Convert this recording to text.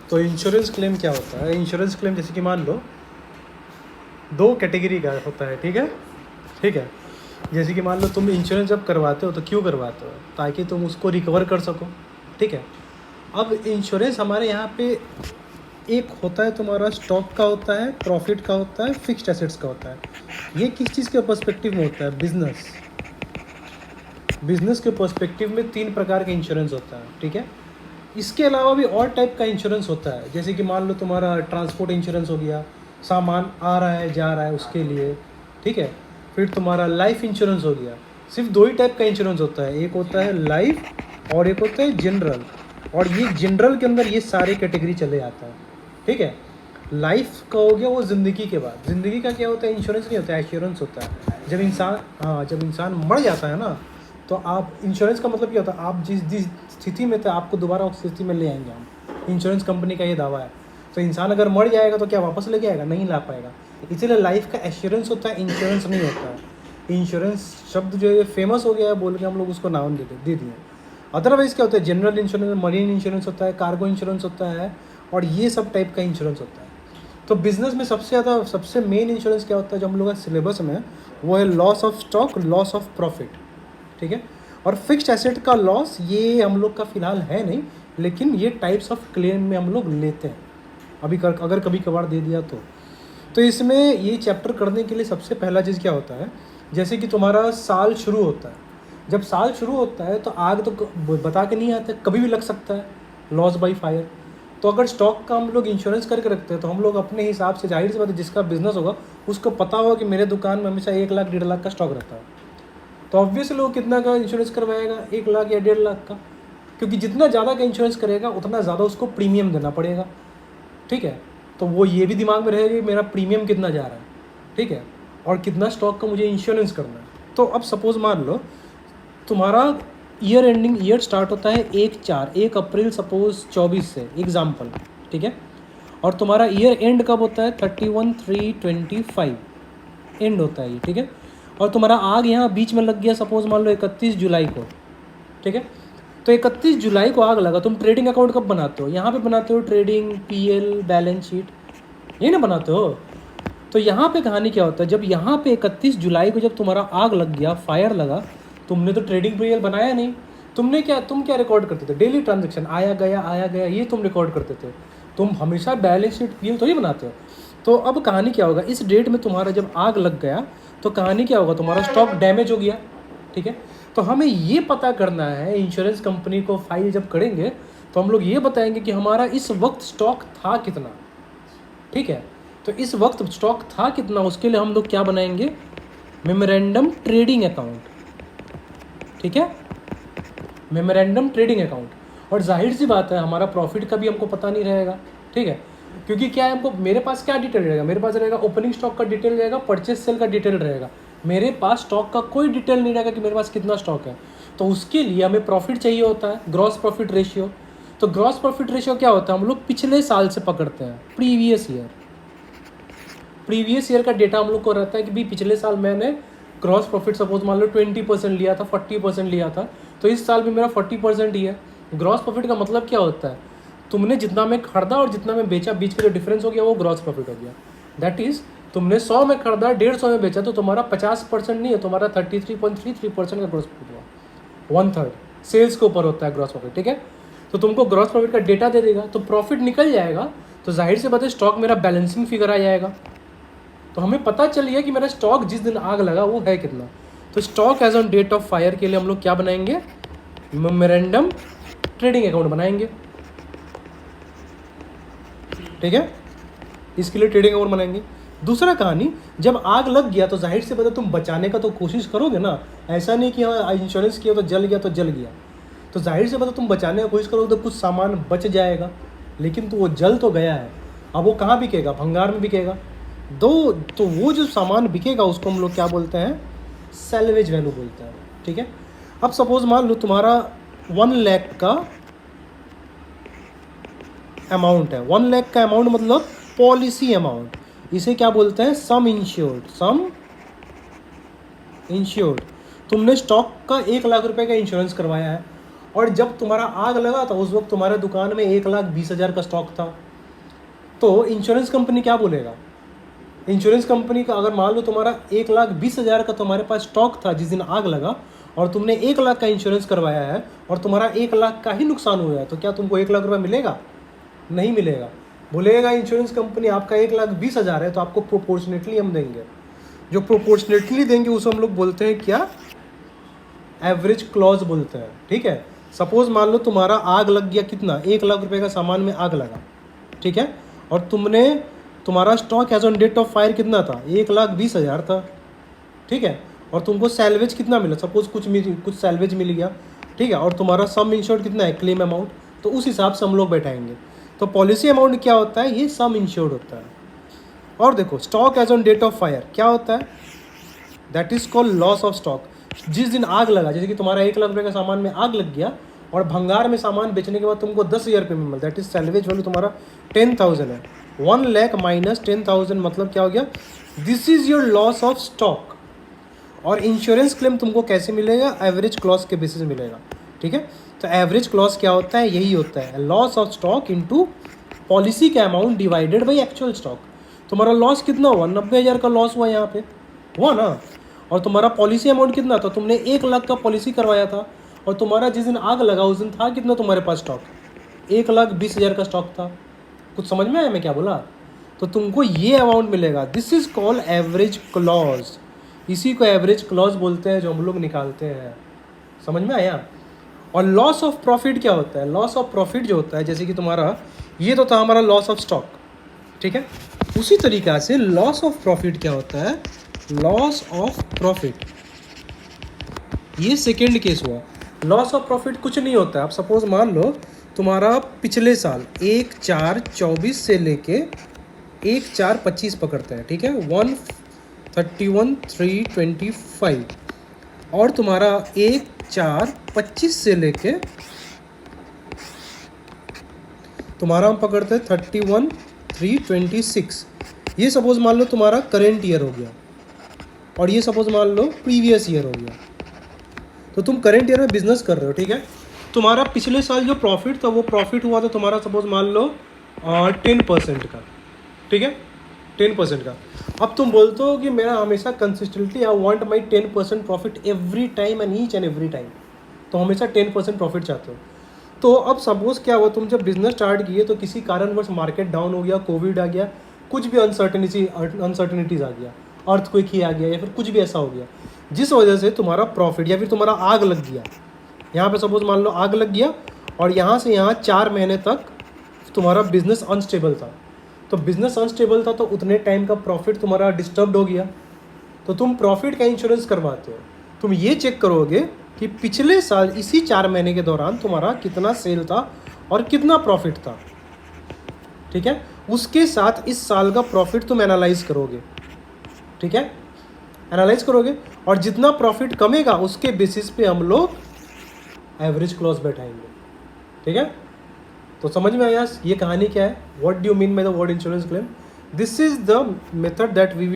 तो insurance claim क्या होता है? इंश्योरेंस क्लेम जैसे कि मान लो 2 कैटेगरी का होता है, ठीक है? ठीक है। जैसे कि मान लो तुम इंश्योरेंस जब करवाते हो तो क्यों करवाते हो? ताकि तुम उसको रिकवर कर सको, ठीक है? अब इंश्योरेंस हमारे यहाँ पे एक होता है तुम्हारा स्टॉक का होता है, प्रॉफिट का होता है, फिक्स्ड एसेट्स का होता है। ये किस चीज़ के पर्सपेक्टिव में होता है? बिजनेस के पर्सपेक्टिव में 3 प्रकार के इंश्योरेंस होता है, ठीक है? इसके अलावा भी और टाइप का इंश्योरेंस होता है, जैसे कि मान लो तुम्हारा ट्रांसपोर्ट इंश्योरेंस हो गया, सामान आ रहा है जा रहा है उसके लिए, ठीक है? फिर तुम्हारा लाइफ इंश्योरेंस हो गया। सिर्फ 2 ही टाइप का इंश्योरेंस होता है, एक होता है लाइफ और एक होता है जनरल। और ये जनरल के अंदर ये सारे कैटेगरी चले जाता है, ठीक है? लाइफ का हो गया वो ज़िंदगी के बाद। ज़िंदगी का क्या होता है? इंश्योरेंस नहीं होता है, एश्योरेंस होता है। जब इंसान मर जाता है ना, तो आप इंश्योरेंस का मतलब क्या होता है? आप जिस जिस स्थिति में थे आपको दोबारा उस स्थिति में ले आएंगे हम। इंश्योरेंस कंपनी का ये दावा है। तो इंसान अगर मर जाएगा तो क्या वापस लेके आएगा? नहीं ला पाएगा। इसीलिए लाइफ का एश्योरेंस होता है, इंश्योरेंस नहीं होता है। इंश्योरेंस शब्द जो है फेमस हो गया है बोल के हम लोग उसको नाम दे दिए। अदरवाइज़ क्या होता है? जनरल इंश्योरेंस, मरीन इंश्योरेंस होता है, कार्गो इंश्योरेंस होता है, और ये सब टाइप का इंश्योरेंस होता है। तो बिज़नेस में सबसे मेन इंश्योरेंस क्या होता है जो हम लोग का सिलेबस में है, वो है loss of stock, loss of profit, ठीक है? और फिक्स्ड एसेट का लॉस ये हम लोग का फ़िलहाल है नहीं, लेकिन ये टाइप्स ऑफ क्लेम में हम लोग लेते हैं अगर कभी कभार दे दिया तो इसमें ये चैप्टर करने के लिए सबसे पहला चीज़ क्या होता है? जैसे कि तुम्हारा साल शुरू होता है। जब साल शुरू होता है तो आग तो बता के नहीं आता, कभी भी लग सकता है, लॉस बाई फायर। तो अगर स्टॉक का हम लोग इंश्योरेंस करके रखते हैं तो हम लोग अपने हिसाब से, जाहिर सी बात है, जिसका बिजनेस होगा उसको पता होगा कि मेरे दुकान में हमेशा 1 लाख 1.5 लाख का स्टॉक रहता है। तो ऑब्वियसली लोग कितना का इंश्योरेंस करवाएगा? 1 लाख या 1.5 लाख का, क्योंकि जितना ज़्यादा का इंश्योरेंस करेगा उतना ज़्यादा उसको प्रीमियम देना पड़ेगा, ठीक है? तो वो ये भी दिमाग में रहेगा कि मेरा प्रीमियम कितना जा रहा है, ठीक है, और कितना स्टॉक का मुझे इंश्योरेंस करना है। तो अब सपोज़ मान लो तुम्हारा ईयर स्टार्ट होता है 1 अप्रैल सपोज़ 24 से, एग्जाम्पल, ठीक है? और तुम्हारा ईयर एंड कब होता है? 31/3/25 एंड होता है ये, ठीक है? और तुम्हारा आग यहाँ बीच में लग गया सपोज़ मान लो 31 जुलाई को, ठीक है? तो 31 जुलाई को आग लगा, तुम ट्रेडिंग अकाउंट कब बनाते हो? यहाँ पे बनाते हो, ट्रेडिंग, पीएल, बैलेंस शीट, ये ना बनाते हो? तो यहाँ पे कहानी क्या होता है? जब यहाँ पे 31 जुलाई को जब तुम्हारा आग लग गया, फायर लगा, तुमने तो ट्रेडिंग पीएल बनाया नहीं। तुम क्या रिकॉर्ड करते थे? डेली ट्रांजेक्शन, आया गया, ये तुम रिकॉर्ड करते थे। तुम हमेशा बैलेंस शीट, पीएल तो ही बनाते हो। तो अब कहानी क्या होगा? इस डेट में तुम्हारा जब आग लग गया तो कहानी क्या होगा? तुम्हारा स्टॉक डैमेज हो गया, ठीक है? तो हमें ये पता करना है, इंश्योरेंस कंपनी को फाइल जब करेंगे तो हम लोग ये बताएंगे कि हमारा इस वक्त स्टॉक था कितना, ठीक है? तो इस वक्त स्टॉक था कितना, उसके लिए हम लोग क्या बनाएंगे? मेमोरेंडम ट्रेडिंग अकाउंट, ठीक है? Memorandum trading account. और जाहिर सी बात है हमारा प्रॉफिट का भी हमको पता नहीं रहेगा, ठीक है? क्योंकि क्या है, हमको, मेरे पास क्या डिटेल रहेगा? मेरे पास रहेगा ओपनिंग स्टॉक का डिटेल रहेगा, परचेस सेल का डिटेल रहेगा। मेरे पास स्टॉक का कोई डिटेल नहीं रहेगा कि मेरे पास कितना स्टॉक है। तो उसके लिए हमें प्रॉफिट चाहिए होता है, ग्रॉस प्रॉफिट रेशियो। तो ग्रॉस प्रॉफिट रेशियो क्या होता है? हम लोग पिछले साल से पकड़ते हैं, प्रीवियस ईयर का डेटा हम लोग को रहता है कि भाई पिछले साल मैंने ग्रॉस प्रॉफिट सपोज मान लो 20% लिया था, 40% लिया था, तो इस साल भी मेरा 40% ही है। ग्रॉस प्रॉफिट का मतलब क्या होता है? तुमने जितना में खरीदा और जितना में बेचा, बीच का जो डिफरेंस हो गया वो ग्रॉस प्रॉफिट हो गया। दैट इज, तुमने 100 में खरीदा, 150 में बेचा, तो तुम्हारा 50% नहीं है, तुम्हारा 33.33% का ग्रॉस प्रॉफिट हुआ। 1/3 सेल्स के ऊपर होता है ग्रॉस प्रॉफिट, ठीक है? तो तुमको ग्रॉस प्रॉफिट का डेटा दे देगा, तो प्रॉफिट निकल जाएगा, तो जाहिर से बात है स्टॉक मेरा बैलेंसिंग फिगर आ जाएगा। तो हमें पता चल गया कि मेरा स्टॉक जिस दिन आग लगा वो है कितना। तो stock as on date of fire के लिए हम लोग क्या बनाएंगे? मेमोरेंडम ट्रेडिंग अकाउंट बनाएंगे, ठीक है? इसके लिए ट्रेडिंग अकाउंट बनाएंगे। दूसरा कहानी, जब आग लग गया तो जाहिर से बता तुम बचाने का तो कोशिश करोगे ना। ऐसा नहीं कि हाँ इंश्योरेंस किया तो जल गया, तो जाहिर से बता तुम बचाने का कोशिश करोगे तो कुछ सामान बच जाएगा, लेकिन तो वो जल तो गया है। अब वो कहाँ बिकेगा? भंगार में बिकेगा। तो वो जो सामान बिकेगा उसको हम लोग क्या बोलते हैं? सैल्वेज वैल्यू बोलते हैं, ठीक है? अब सपोज मान लो तुम्हारा 1 लाख का अमाउंट है। 1 लाख का अमाउंट मतलब पॉलिसी अमाउंट, इसे क्या बोलते हैं? सम इंश्योर्ड। तुमने स्टॉक का 1 लाख रुपए का इंश्योरेंस करवाया है, और जब तुम्हारा आग लगा था उस वक्त तुम्हारे दुकान में 1,20,000 का स्टॉक था, तो इंश्योरेंस कंपनी क्या बोलेगा? इंश्योरेंस कंपनी का अगर मान लो तुम्हारा 1,20,000 का तुम्हारे पास स्टॉक था जिस दिन आग लगा, और तुमने 1,00,000 का इंश्योरेंस करवाया है और तुम्हारा 1,00,000 का ही नुकसान हुआ है, तो क्या तुमको 1,00,000 रुपये मिलेगा? नहीं मिलेगा। बोलेगा इंश्योरेंस कंपनी आपका 1,20,000 है तो आपको प्रोपोर्शनेटली हम देंगे। जो प्रोपोर्शनेटली देंगे उसे हम लोग बोलते हैं क्या? एवरेज क्लॉज बोलते हैं। ठीक है, सपोज मान लो तुम्हारा आग लग गया, कितना? 1,00,000 रुपये का सामान में आग लगा, ठीक है, और तुम्हारा stock as on date of fire कितना था? 1,20,000 था, ठीक है, और तुमको सैलवेज कितना मिला? सपोज कुछ सैलवेज मिल गया, ठीक है, और तुम्हारा सम इंश्योर्ड कितना है, क्लेम अमाउंट, तो उस हिसाब से हम लोग बैठाएंगे। तो पॉलिसी अमाउंट क्या होता है? ये सम इंश्योर्ड होता है। और देखो stock as on date of fire क्या होता है? That is called loss of stock. जिस दिन आग लगा, जैसे कि तुम्हारा 1,00,000 रुपये का सामान में आग लग गया और भंगार में सामान बेचने के बाद तुमको 10,000 रुपये में मिला, दैट इज सैलवेज वैल्यू तुम्हारा 10,000 है। 1,00,000 माइनस 10,000 मतलब क्या हो गया? This is your loss of stock. और इंश्योरेंस क्लेम तुमको कैसे मिलेगा? एवरेज क्लॉज के बेसिस मिलेगा, ठीक है। तो एवरेज क्लॉज क्या होता है? यही होता है loss of stock into policy का amount divided by actual stock. तुम्हारा लॉस कितना हुआ? 90,000 का लॉस हुआ, यहाँ पे हुआ ना। और तुम्हारा पॉलिसी अमाउंट कितना था? तुमने 1,00,000 का पॉलिसी करवाया था और तुम्हारा जिस दिन आग लगा उस दिन था कितना तुम्हारे पास स्टॉक? 1,20,000 का स्टॉक था। कुछ समझ में आया मैं क्या बोला? तो तुमको ये अमाउंट मिलेगा। This is called average clause. इसी को एवरेज क्लॉज बोलते हैं जो हम लोग निकालते हैं। समझ में आया? और लॉस ऑफ प्रॉफिट क्या होता है? लॉस ऑफ प्रॉफिट जो होता है, जैसे कि तुम्हारा ये तो था हमारा लॉस ऑफ स्टॉक, ठीक है, उसी तरीका से लॉस ऑफ प्रॉफिट क्या होता है? लॉस ऑफ प्रॉफिट, ये सेकेंड केस हुआ। लॉस ऑफ प्रॉफिट कुछ नहीं होता है। आप सपोज मान लो तुम्हारा पिछले साल 1/4/24 से लेके 1/4/25 पकड़ते हैं, ठीक है, 131/3/25, और तुम्हारा 1/4/25 से लेके तुम्हारा हम पकड़ते हैं 31/3/26। ये सपोज मान लो तुम्हारा करेंट ईयर हो गया और ये सपोज मान लो प्रीवियस ईयर हो गया। तो तुम करेंट ईयर में बिजनेस कर रहे हो, ठीक है, तुम्हारा पिछले साल जो प्रॉफिट था वो प्रॉफिट हुआ था तुम्हारा सपोज मान लो 10% का, ठीक है, 10% का। अब तुम बोलते हो कि मेरा हमेशा consistently I want my 10% profit every time and each and every time, तो हमेशा 10% प्रॉफिट चाहते हो। तो अब सपोज क्या हुआ, तुम जब बिजनेस स्टार्ट किए तो किसी कारणवश मार्केट डाउन हो गया, कोविड आ गया, कुछ भी अनसर्टनिटीज़ आ गया, अर्थक्वेक ही आ गया, या फिर कुछ भी ऐसा हो गया जिस वजह से तुम्हारा प्रॉफिट, या फिर तुम्हारा आग लग गया, यहाँ पे सपोज मान लो आग लग गया और यहाँ से यहाँ 4 महीने तक तुम्हारा बिजनेस अनस्टेबल था। तो बिजनेस अनस्टेबल था तो उतने टाइम का प्रॉफिट तुम्हारा डिस्टर्ब्ड हो गया, तो तुम प्रॉफिट का इंश्योरेंस करवाते हो। तुम ये चेक करोगे कि पिछले साल इसी 4 महीने के दौरान तुम्हारा कितना सेल था और कितना प्रॉफिट था, ठीक है, उसके साथ इस साल का प्रॉफिट तुम एनालाइज करोगे, ठीक है, एनालाइज करोगे, और जितना प्रॉफिट कमेगा उसके बेसिस पे हम लोग एवरेज क्लॉज बैठाएंगे, ठीक है। तो समझ में आया ये कहानी क्या है? What do you mean by the word insurance claim? This is the method that we